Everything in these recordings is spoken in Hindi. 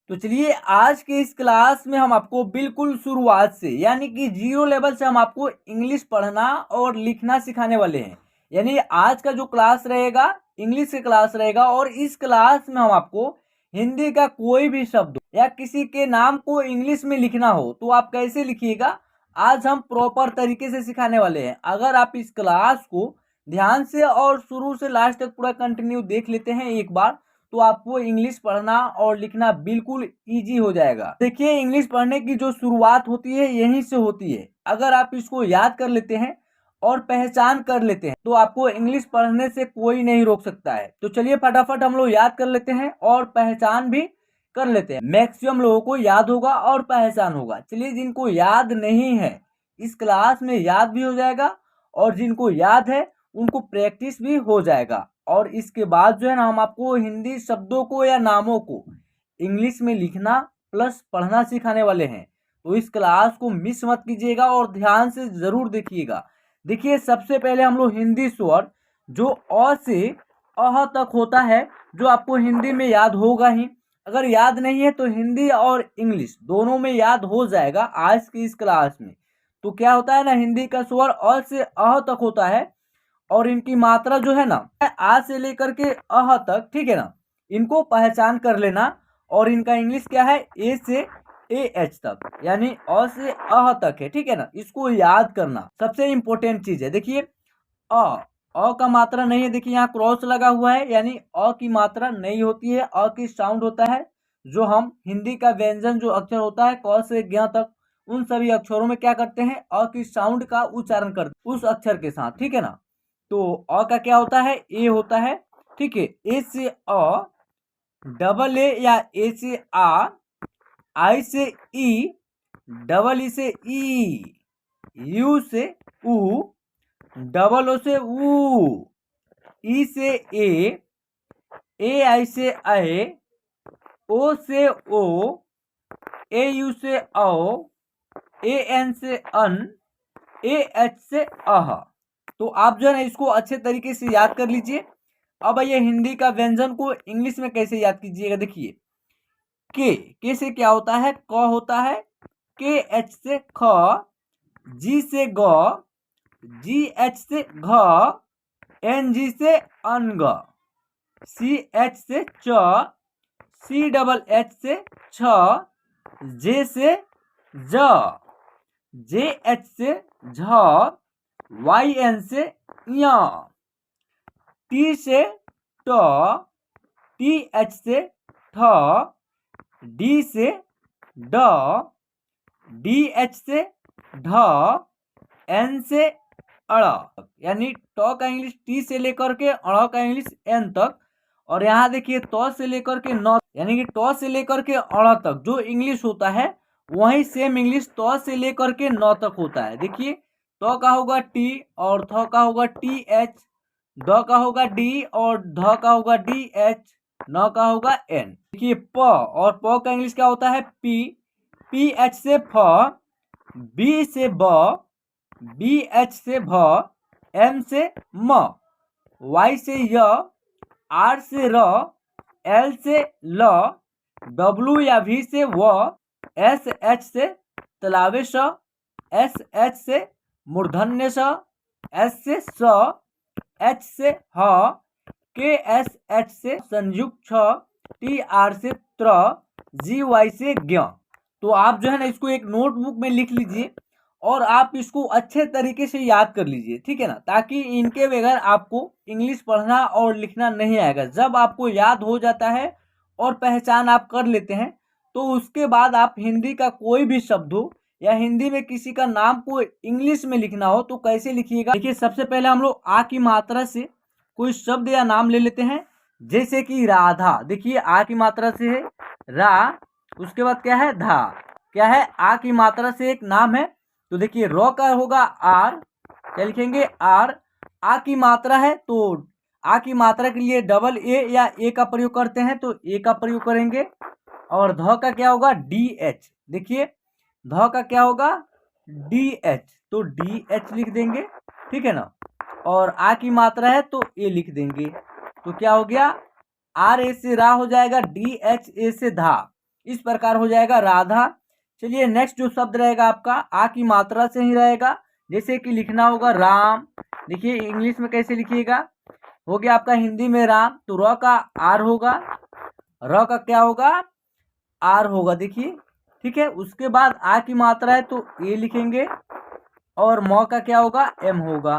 तो चलिए आज के इस क्लास में हम आपको बिल्कुल शुरुआत से यानी कि जीरो लेवल से हम आपको इंग्लिश पढ़ना और लिखना सिखाने वाले हैं। यानी आज का जो क्लास रहेगा इंग्लिश का क्लास रहेगा और इस क्लास में हम आपको हिंदी का कोई भी शब्द या किसी के नाम को इंग्लिश में लिखना हो तो आप कैसे लिखिएगा, आज हम प्रॉपर तरीके से सिखाने वाले हैं। अगर आप इस क्लास को ध्यान से और शुरू से लास्ट तक पूरा कंटिन्यू देख लेते हैं एक बार, तो आपको इंग्लिश पढ़ना और लिखना बिल्कुल इजी हो जाएगा। देखिए इंग्लिश पढ़ने की जो शुरुआत होती है यहीं से होती है। अगर आप इसको याद कर लेते हैं और पहचान कर लेते हैं तो आपको इंग्लिश पढ़ने से कोई नहीं रोक सकता है। तो चलिए फटाफट हम लोग याद कर लेते हैं और पहचान भी कर लेते हैं। मैक्सिमम लोगों को याद होगा और पहचान होगा। चलिए जिनको याद नहीं है इस क्लास में याद भी हो जाएगा और जिनको याद है उनको प्रैक्टिस भी हो जाएगा। और इसके बाद जो है ना हम आपको हिंदी शब्दों को या नामों को इंग्लिश में लिखना प्लस पढ़ना सिखाने वाले हैं। तो इस क्लास को मिस मत कीजिएगा और ध्यान से जरूर देखिएगा। देखिए सबसे पहले हम लोग हिंदी स्वर जो अ से अह तक होता है जो आपको हिंदी में याद होगा ही। अगर याद नहीं है तो हिंदी और इंग्लिश दोनों में याद हो जाएगा आज की इस क्लास में। तो क्या होता है ना, हिंदी का स्वर अ से अह तक होता है और इनकी मात्रा जो है ना आ से लेकर के अह तक, ठीक है ना, इनको पहचान कर लेना। और इनका इंग्लिश क्या है, ए से ए एच तक यानी अ से अह तक है, ठीक है ना। इसको याद करना सबसे इंपॉर्टेंट चीज है। देखिए अ का मात्रा नहीं है, देखिए यहाँ क्रॉस लगा हुआ है यानी अ की मात्रा नहीं होती है। अ की साउंड होता है जो हम हिंदी का व्यंजन जो अक्षर होता है क से ज्ञ तक, उन सभी अक्षरों में क्या करते हैं, अ की साउंड का उच्चारण करते उस अक्षर के साथ, ठीक है ना। तो अ का क्या होता है, ए होता है, ठीक है। ए से अ, डबल ए या ए से आ, आई से ई, डबल ई से ई, यू से ऊ, डबल ओ से ऊ, ई से ए आई से ए, ओ से ओ, ए यू से औ, ए एन से अन, ए एच से अह। तो आप जो है ना इसको अच्छे तरीके से याद कर लीजिए। अब ये हिंदी का व्यंजन को इंग्लिश में कैसे याद कीजिएगा। देखिए के से क्या होता है, क होता है, के एच से ख, जी से ग, जी एच से घ, एन जी से अनग, सी एच से च, सी डबल एच से छ, जे से ज, जे एच से झ, वाई एन से य, टी से ट, टी एच से ठ, डी से ड, डी एच से ढ, एन से अड़। यानी ट का इंग्लिश टी से लेकर के अड़ का इंग्लिश एन तक। और यहाँ देखिए त से लेकर के न यानी कि ट से लेकर के अड़ तक जो इंग्लिश होता है वही सेम इंग्लिश त से लेकर के न तक होता है। देखिए त का होगा टी और थ का होगा टी एच, द का होगा डी और ध का होगा डी एच, न का होगा एन। देखिए प और प का इंग्लिश क्या होता है, पी, पी एच से फ, बी से ब, बी एच से भ, एम से म, वाई से य, आर से र, एल से ल, डब्ल्यू या वी से व, एस एच से तलावे स, एस एच से मूर्धन्य स, एस से स, एच से ह, के एस एच से संयुक्त छ, टी आर से त्र, जी वाई से ज्ञ। तो आप जो है ना इसको एक नोटबुक में लिख लीजिए और आप इसको अच्छे तरीके से याद कर लीजिए, ठीक है ना, ताकि इनके बगैर आपको इंग्लिश पढ़ना और लिखना नहीं आएगा। जब आपको याद हो जाता है और पहचान आप कर लेते हैं तो उसके बाद आप हिंदी का कोई भी शब्द हो या हिंदी में किसी का नाम को इंग्लिश में लिखना हो तो कैसे लिखिएगा। देखिए सबसे पहले हम लोग आ की मात्रा से कोई शब्द या नाम ले लेते हैं, जैसे कि राधा। देखिए आ की मात्रा से है रा, उसके बाद क्या है धा, क्या है आ की मात्रा से एक नाम है। तो देखिए रो का होगा आर, क्या लिखेंगे आर। आ की मात्रा है तो आ की मात्रा के लिए डबल ए या ए का प्रयोग करते हैं तो ए का प्रयोग करेंगे। और ध का क्या होगा डी एच, देखिए ध का क्या होगा डी एच, तो डी एच लिख देंगे, ठीक है ना। और आ की मात्रा है तो ए लिख देंगे। तो क्या हो गया, आर ए से रा हो जाएगा, डी एच ए से धा। इस प्रकार हो जाएगा राधा। चलिए नेक्स्ट जो शब्द रहेगा आपका आ की मात्रा से ही रहेगा, जैसे कि लिखना होगा राम। देखिए इंग्लिश में कैसे लिखिएगा, हो गया आपका हिंदी में राम, तो र का आर होगा, र का क्या होगा, आर होगा। देखिए ठीक है, उसके बाद आ की मात्रा है तो ए लिखेंगे, और म का क्या होगा, एम होगा।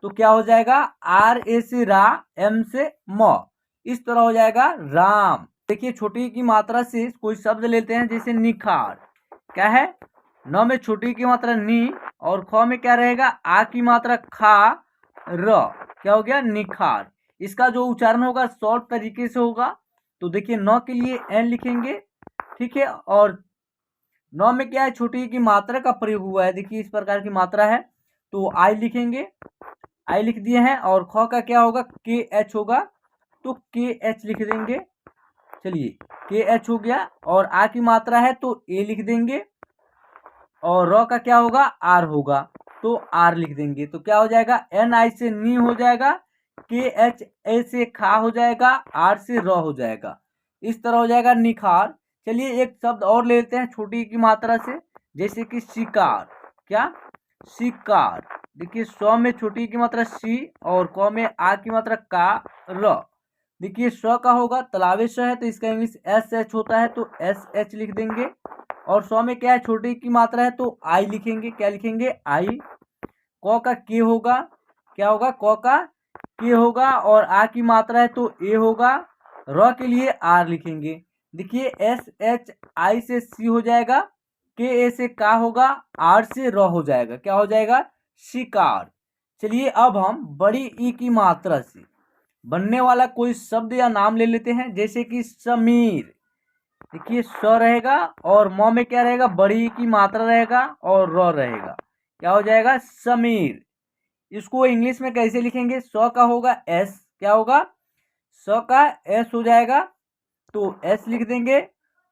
तो क्या हो जाएगा, आर ए से रा, एम से म, इस तरह हो जाएगा राम। देखिए छोटी की मात्रा से कोई शब्द लेते हैं, जैसे निखार। क्या है, न में छोटी की मात्रा नी, और ख में क्या रहेगा, आ की मात्रा खा, र, क्या हो गया, निखार। इसका जो उच्चारण होगा शॉर्ट तरीके से होगा। तो देखिए न के लिए एन लिखेंगे, ठीक है, और नौ में क्या है, छोटी की मात्रा का प्रयोग हुआ है। देखिए इस प्रकार की मात्रा है, तो आई लिखेंगे, आई लिख दिए हैं। और ख का क्या होगा, के एच होगा, तो के एच लिख देंगे। चलिए के एच हो गया, और आ की मात्रा है तो ए लिख देंगे, और र का क्या होगा, आर होगा, तो आर लिख देंगे। तो क्या हो जाएगा, एन आई से नी हो जाएगा, के एच ए से खा हो जाएगा, आर से र हो जाएगा। इस तरह हो जाएगा निखार। चलिए एक शब्द और ले लेते हैं छोटी की मात्रा से, जैसे कि शिकार। क्या, शिकार। देखिए स्व में छोटी की मात्रा सी, और क में आ की मात्रा का, र। देखिए स्व का होगा, तलावे स है तो इसका इंग्लिश एस एच होता है, तो एस एच लिख देंगे। और सौ में क्या है, छोटी की मात्रा है तो आई लिखेंगे। क्या लिखेंगे, आई। क का के होगा, क्या होगा, क का के होगा, और आ की मात्रा है तो ए होगा। र के लिए आर लिखेंगे। देखिए एस एच आई से सी हो जाएगा, के ए से का होगा, आर से र हो जाएगा। क्या हो जाएगा, शिकार। चलिए अब हम बड़ी ई की मात्रा से बनने वाला कोई शब्द या नाम ले लेते हैं, जैसे कि समीर। देखिए स रहेगा, और म में क्या रहेगा, बड़ी की मात्रा रहेगा, और र रहेगा। क्या हो जाएगा, समीर। इसको इंग्लिश में कैसे लिखेंगे, स का होगा एस, क्या होगा, स का एस हो जाएगा, तो एस लिख देंगे।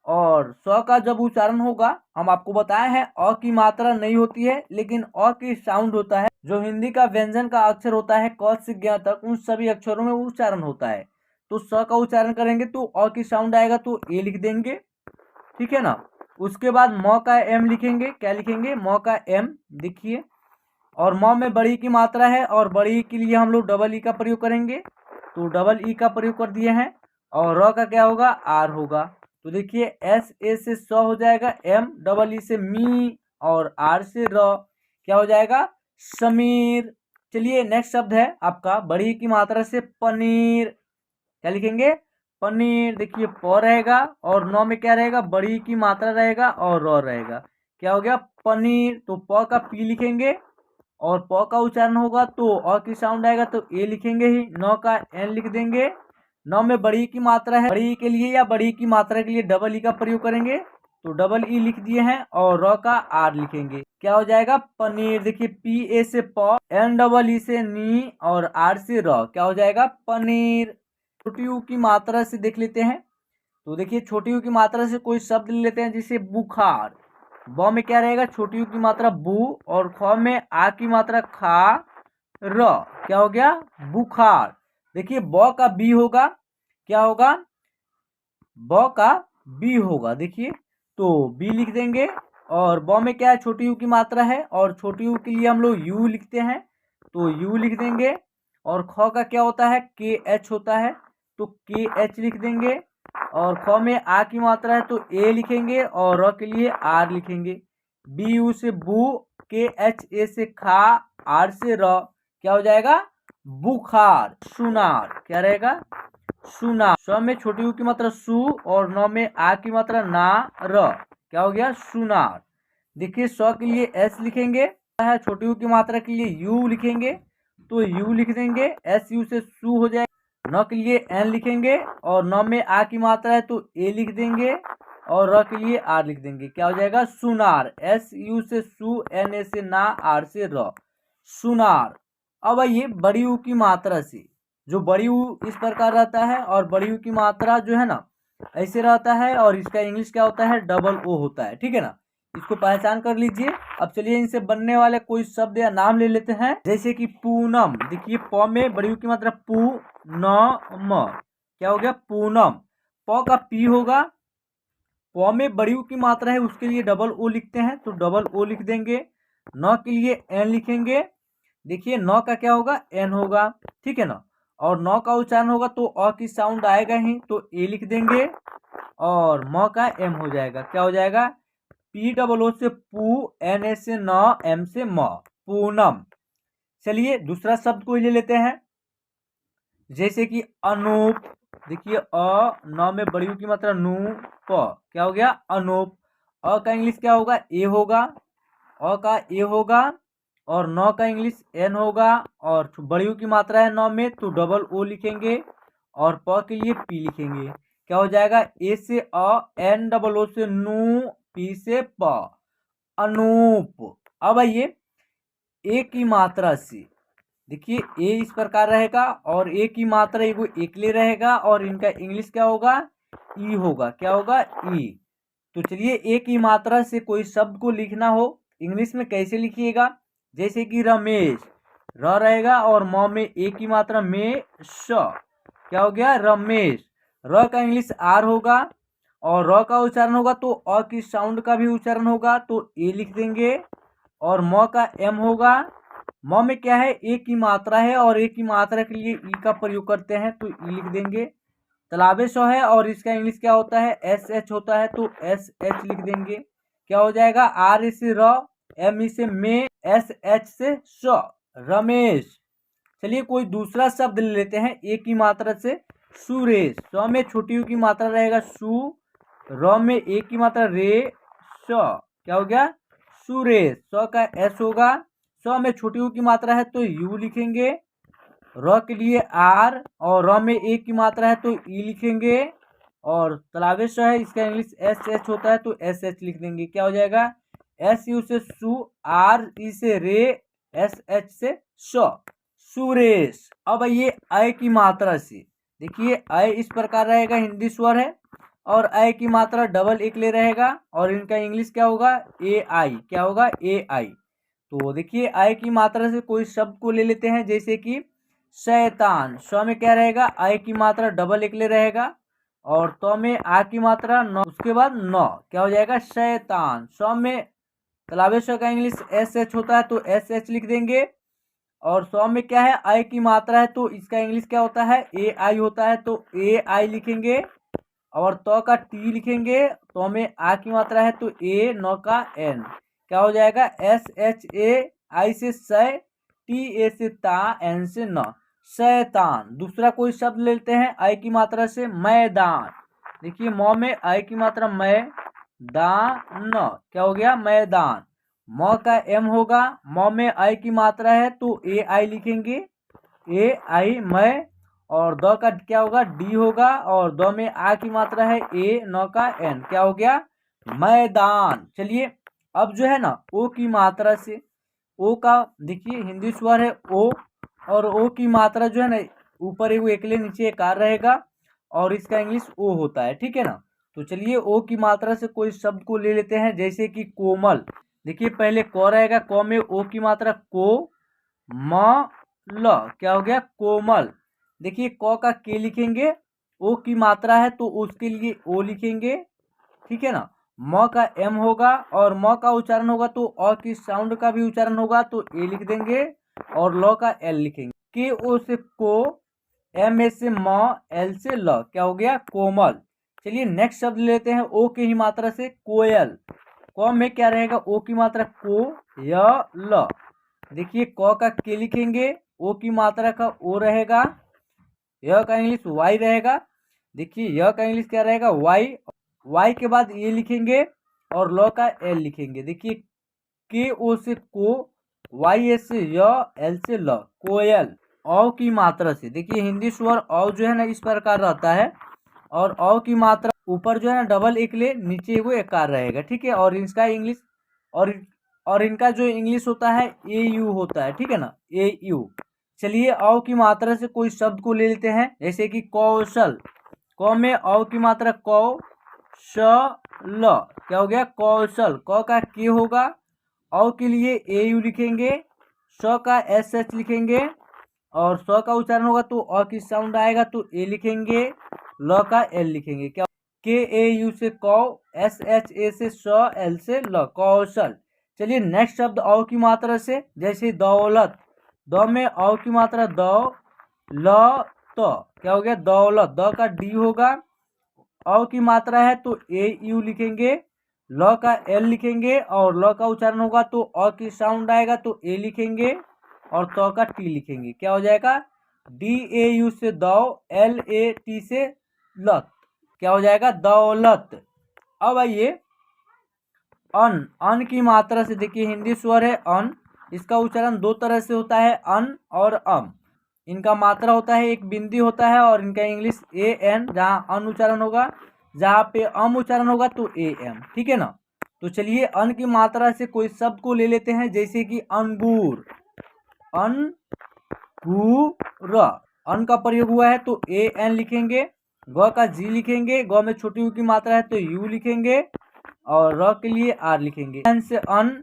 और स का जब उच्चारण होगा, हम आपको बताए हैं अ की मात्रा नहीं होती है, लेकिन अ की साउंड होता है। जो हिंदी का व्यंजन का अक्षर होता है क से ज्ञ तक, उन सभी अक्षरों में उच्चारण होता है। तो स का उच्चारण करेंगे तो अ की साउंड आएगा, तो ए लिख देंगे, ठीक है ना। उसके बाद म का एम लिखेंगे। क्या लिखेंगे, म का एम। देखिए, और म में बड़ी की मात्रा है, और बड़ी के लिए हम लोग डबल ई का प्रयोग करेंगे, तो डबल ई का प्रयोग कर दिए हैं। और र का क्या होगा, आर होगा। तो देखिए एस ए से स हो जाएगा, एम डबल ई से मी, और आर से र, क्या हो जाएगा, समीर। चलिए नेक्स्ट शब्द है आपका बड़ी की मात्रा से पनीर। क्या लिखेंगे, पनीर। देखिए प रहेगा, और नौ में क्या रहेगा, बड़ी की मात्रा रहेगा, और र रहेगा। क्या हो गया, पनीर। तो प का पी लिखेंगे, और प का उच्चारण होगा तो अ की साउंड आएगा, तो ए लिखेंगे ही। नौ का एन लिख देंगे। नौ में बड़ी की मात्रा है, बड़ी के लिए या बड़ी की मात्रा के लिए डबल ई का प्रयोग करेंगे, तो डबल ई लिख दिए हैं, और र का आर लिखेंगे। क्या हो जाएगा, पनीर। देखिए पी ए से प, एन डबल ई से नी, और आर से र, क्या हो जाएगा, पनीर। छोटी यू की मात्रा से देख लेते हैं। तो देखिए छोटी यू की मात्रा से कोई शब्द ले लेते हैं, जैसे बुखार। ब में क्या रहेगा, छोटी यू की मात्रा बू, और ख में आ की मात्रा खा, र, क्या हो गया, बुखार। देखिए ब का बी होगा, क्या होगा, ब का बी होगा। देखिए तो बी लिख देंगे, और ब में क्या है, छोटी यू की मात्रा है, और छोटी यू के लिए हम लोग यू लिखते हैं, तो यू लिख देंगे। और ख का क्या होता है, के एच होता है, तो के एच लिख देंगे। और ख में आ की मात्रा है तो ए लिखेंगे, और र के लिए आर लिखेंगे। बी यू से बू, के एच ए से खा, आर से र, क्या हो जाएगा, बुखार। सुनार। क्या रहेगा, सुनार। स में छोटी यू की मात्रा सु, और न में आ की मात्रा ना, र, क्या हो गया, सुनार। देखिए स के लिए एस लिखेंगे, है छोटी यू की मात्रा के लिए यू लिखेंगे, तो यू लिख देंगे। एस यू से सु हो जाएगा। न के लिए एन लिखेंगे, और न में आ की मात्रा है तो ए लिख देंगे, और र के लिए आर लिख देंगे। क्या हो जाएगा, सुनार। एस यू से सु, एन ए से ना, आर से र, सुनार। अब आइए बड़ी यू की मात्रा से। जो बड़ी यू इस प्रकार रहता है, और बड़ी यू की मात्रा जो है ना ऐसे रहता है, और इसका इंग्लिश क्या होता है, डबल ओ होता है, ठीक है ना। इसको पहचान कर लीजिए। अब चलिए इनसे बनने वाले कोई शब्द या नाम ले लेते हैं, जैसे कि पूनम। देखिए प में बड़ी यू की मात्रा पू, न, म, क्या हो गया, पूनम। प का पी होगा, प में बड़ी ऊ की मात्रा है उसके लिए डबल ओ लिखते हैं, तो डबल ओ लिख देंगे। न के लिए एन लिखेंगे। देखिए न का क्या होगा, एन होगा, ठीक है ना। और न का उच्चारण होगा तो अ की साउंड आएगा ही, तो ए लिख देंगे। और म का एम हो जाएगा, क्या हो जाएगा, पी डबल ओ से पू, एन ए से न, एम से म, पूनम। चलिए दूसरा शब्द कोई ले लेते हैं, जैसे कि अनूप। देखिए न में बड़ी ऊ की मात्रा नू, प, क्या हो गया, अनूप। अ का इंग्लिश क्या होगा, ए होगा, अ का ए होगा। और न का इंग्लिश एन होगा। और बड़ी ऊ की मात्रा है न में, तो डबल ओ लिखेंगे। और प के लिए पी लिखेंगे, क्या हो जाएगा, ए से अ, एन डबल ओ से नू, पी से प, अनूप। अब आइए ए की मात्रा से, देखिए ए इस प्रकार रहेगा और ए की मात्रा एगो एकले रहेगा और इनका इंग्लिश क्या होगा, ई होगा, क्या होगा, ई। तो चलिए ए की मात्रा से कोई शब्द को लिखना हो इंग्लिश में कैसे लिखिएगा, जैसे कि रमेश, र रहेगा और म में ए की मात्रा में श, क्या हो गया, रमेश। र का इंग्लिश आर होगा और र का उच्चारण होगा तो अ की साउंड का भी उच्चारण होगा, तो ए लिख देंगे। और म का एम होगा। म में क्या है, ए की मात्रा है और ए की मात्रा के लिए ई का प्रयोग करते हैं, तो ई लिख देंगे। तालाबे श है और इसका इंग्लिश क्या होता है, एस एच होता है, तो एस एच लिख देंगे। क्या हो जाएगा, आर से र, एम ई से में, एस एच से श, रमेश। चलिए कोई दूसरा शब्द ले लेते हैं ए की मात्रा से, सुरेश। स में छोटी यू की मात्रा रहेगा सु, र में ए की मात्रा रे, श, क्या हो गया, सुरेश। स का एस होगा। स में छोटी यू की मात्रा है तो यू लिखेंगे। र के लिए आर और र में ए की मात्रा है तो ई लिखेंगे। और तालाबे श है, इसका इंग्लिश एस एच होता है तो एस एच लिख देंगे, क्या हो जाएगा, एस यू से सु, आर ई से रे, एस एच से श, सुरेश। अब ये अय की मात्रा से, देखिए अय इस प्रकार रहेगा, हिंदी स्वर है और अय की मात्रा डबल एकले रहेगा और इनका इंग्लिश क्या होगा, ए आई, क्या होगा, ए आई। तो देखिए अय की मात्रा से कोई शब्द को ले लेते हैं, जैसे कि शैतान। श में क्या रहेगा, अय की मात्रा डबल एकले रहेगा और तो में आ की मात्रा न, उसके बाद न, क्या हो जाएगा, शैतान। श में तालाबे श का इंग्लिश एस एच होता है तो एस एच लिख देंगे। और सौ में क्या है, आई की मात्रा है तो इसका इंग्लिश क्या होता है, ए आई होता है, तो ए आई लिखेंगे। और तो का टी लिखेंगे, तो में आ की मात्रा है तो ए, न का एन, क्या हो जाएगा, एस एच ए आई से सै, टी ए से ता, एन से न, शैतान। दूसरा कोई शब्द लेते हैं आई की मात्रा से, मैदान। देखिए म में आई की मात्रा मै, दा न, क्या हो गया, मैदान। म का एम होगा। म में आई की मात्रा है तो ए आई लिखेंगे, ए आई मै। और द का क्या होगा, डी होगा। और द में आ की मात्रा है ए, न का एन, क्या हो गया, मैदान। चलिए अब जो है ना ओ की मात्रा से, ओ का देखिए हिंदी स्वर है ओ और ओ की मात्रा जो है ना ऊपर एक एकले नीचे एक आर रहेगा और इसका इंग्लिश ओ होता है, ठीक है ना। तो चलिए ओ की मात्रा से कोई शब्द को ले लेते हैं, जैसे कि कोमल। देखिए पहले क रहेगा, क में ओ की मात्रा को, म ल, क्या हो गया, कोमल। देखिए क का के लिखेंगे, ओ की मात्रा है तो उसके लिए ओ लिखेंगे, ठीक है ना। म का एम होगा और म का उच्चारण होगा तो अ की साउंड का भी उच्चारण होगा तो ए लिख देंगे। और ल का एल लिखेंगे, के ओ से को, एम ए से म, एल से ल, क्या हो गया, कोमल। चलिए नेक्स्ट शब्द लेते हैं ओ की ही मात्रा से, कोयल। क में क्या रहेगा, ओ की मात्रा को, य ल। देखिए क का के लिखेंगे, ओ की मात्रा का ओ रहेगा, य का इंग्लिश वाई रहेगा। देखिए य का इंग्लिश क्या रहेगा, वाई। वाई के बाद ये लिखेंगे और ल का एल लिखेंगे। देखिए के ओ से को, वाई ए से य, एल से ल, कोयल। औ की मात्रा से, देखिए हिंदी स्वर औ जो है ना इस प्रकार रहता है और औ की मात्रा ऊपर जो है ना डबल एकले, नीचे वो एकार रहेगा, ठीक है। और इसका इंग्लिश और इनका जो इंग्लिश होता है ए यू होता है, ठीक है ना, ए यू। चलिए औ की मात्रा से कोई शब्द को ले लेते हैं, जैसे कि कौशल। क में औ की मात्रा कौ, श ल, क्या हो गया, कौशल। क का के होगा, औ के लिए ए यू लिखेंगे, श का एस एच लिखेंगे और स का उच्चारण होगा तो अ की साउंड आएगा तो ए लिखेंगे, ल का एल लिखेंगे, क्या KAU से कौ, SHA से श, L से ल, कौशल। चलिए नेक्स्ट शब्द औ की मात्रा से, जैसे दौलत, द में औ की मात्रा द, ल, त, क्या हो गया दौलत, द का डी होगा, औ की मात्रा है तो AU लिखेंगे, ल का L लिखेंगे, और ल का उच्चारण होगा तो अ की साउंड आएगा तो A लिखेंगे, और त का टी लिखेंगे, क्या हो जाएगा DAU से दौ, LAT से लत, क्या हो जाएगा दौलत। अब आइए अन, अन की मात्रा से, देखिए हिंदी स्वर है अन, इसका उच्चारण दो तरह से होता है, अन और अम। इनका मात्रा होता है, एक बिंदी होता है, और इनका इंग्लिश AN, जहाँ अन उच्चारण होगा, जहाँ पे अम उच्चारण होगा तो AM, ठीक है ना। तो चलिए अन की मात्रा से कोई शब्द को ले लेते हैं, जैसे कि अंगूर, अंगूर, अन का प्रयोग हुआ है तो AN लिखेंगे, ग का जी लिखेंगे, ग में छोटी यू की मात्रा है तो यू लिखेंगे, और र के लिए आर लिखेंगे। एन से अन,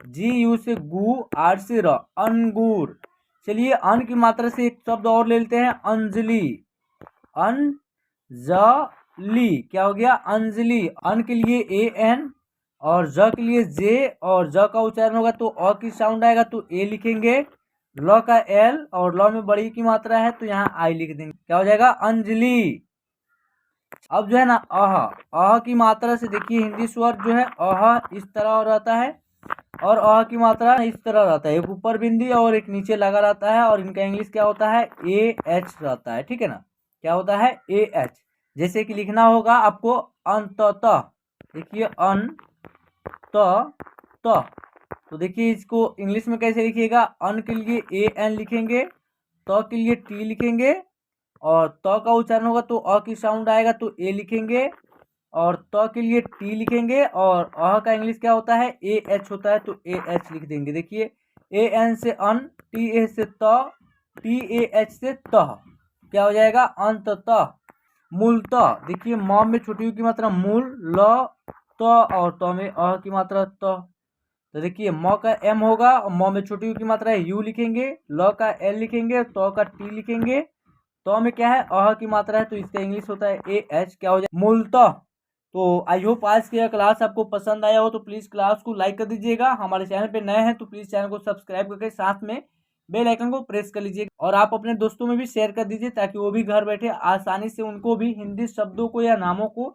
जी यू से गु, आर से र, अंगूर। चलिए अन की मात्रा से एक शब्द और ले लेते हैं, अंजलि, अंजलि, क्या हो गया अंजलि। अन के लिए AN, और ज के लिए जे, और ज का उच्चारण होगा तो अ की साउंड आएगा तो A लिखेंगे, ल का L, और ल में बड़ी की मात्रा है तो यहाँ आई लिख देंगे, क्या हो जाएगा अंजलि। अब जो है ना अह की मात्रा से, देखिए हिंदी स्वर जो है अह इस तरह रहता है, और अह की मात्रा इस तरह रहता है, एक ऊपर बिंदी और एक नीचे लगा रहता है, और इनका इंग्लिश क्या होता है AH रहता है, ठीक है ना, क्या होता है AH। जैसे कि लिखना होगा आपको अंततः, देखिए अन त, तो देखिए इसको इंग्लिश में कैसे लिखिएगा, अन के लिए AN लिखेंगे, त के लिए T लिखेंगे, और त का उच्चारण होगा तो अ की साउंड आएगा तो A लिखेंगे, और त के लिए T लिखेंगे, और अह का इंग्लिश क्या होता है AH होता है तो AH लिख देंगे। देखिए AN से अन, TA से त, TAH से तह, क्या हो जाएगा अंततः। मूलतः, देखिए म में छोटी यू की मात्रा मूल, ल, त, और त में अह की मात्रा त, तो देखिए म का M होगा, और म में छोटी यू की मात्रा है यू लिखेंगे, ल का L लिखेंगे, त का T लिखेंगे, तो में क्या है अह की मात्रा है तो इसका इंग्लिश होता है AH, क्या हो जाए मूलतः। तो आई होप आज की यह क्लास आपको पसंद आया हो, तो प्लीज़ क्लास को लाइक कर दीजिएगा। हमारे चैनल पे नए हैं तो प्लीज़ चैनल को सब्सक्राइब करके साथ में बेल आइकन को प्रेस कर लीजिए, और आप अपने दोस्तों में भी शेयर कर दीजिए, ताकि वो भी घर बैठे आसानी से उनको भी हिंदी शब्दों को या नामों को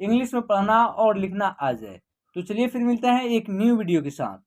इंग्लिश में पढ़ना और लिखना आ जाए। तो चलिए फिर मिलते हैं एक न्यू वीडियो के साथ।